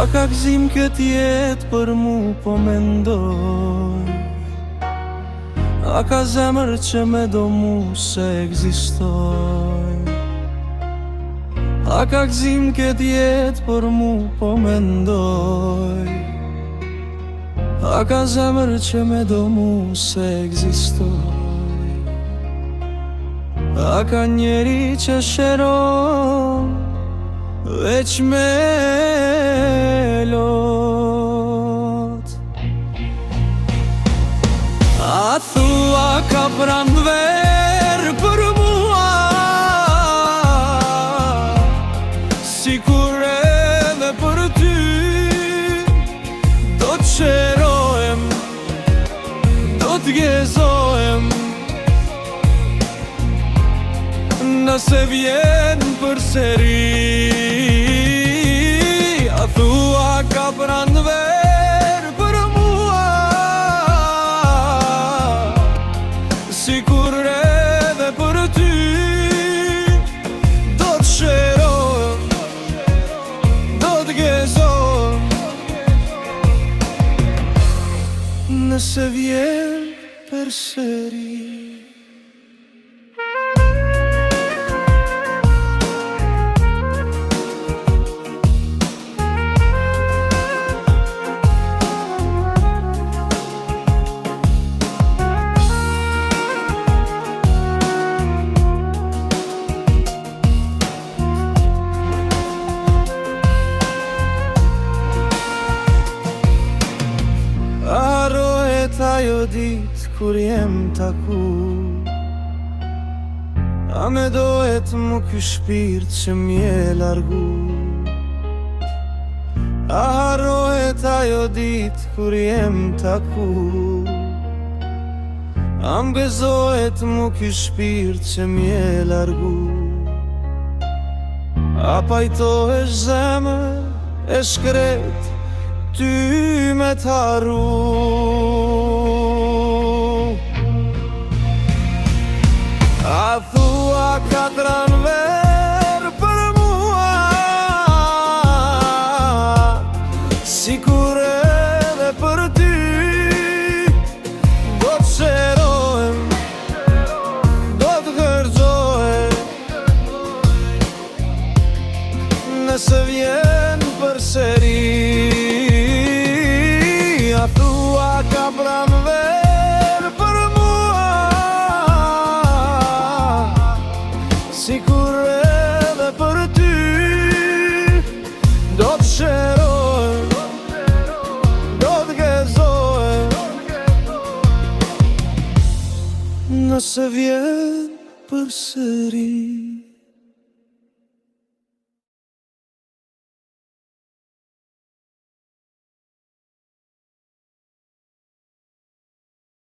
A ka gzim këtë jetë për mu po mendoj? A ka zemër që me do mu se egzistoj? A ka gzim këtë jetë për mu po mendoj? A ka zemër që me do mu se egzistoj? A ka njeri që shëron veç me lot? A thua ka pran ver për mua, sikur edhe për ty do t'qerohem, do t'gezohem, nëse vjen për seri. A thua ka pran ver për mua, sikur edhe për ty do t'shërohem, do t'gezohem, nëse vjen për seri. Ajo dit kur jem taku, a me dohet mu ky shpirt që m'je largu. A harohet ajo dit kur jem taku, a m'bezohet mu ky shpirt që m'je largu. A pajtohesh zemër e shkret ty me t'harru. A thua ka tran ver për mua, sikur edhe për ty do t'shërohem, do t'gërzohem, nëse vjen për seri. A thua ka pran ver për mua, sikur edhe për ty do t'shërohem, do t'gezohem, nëse vjen për seri.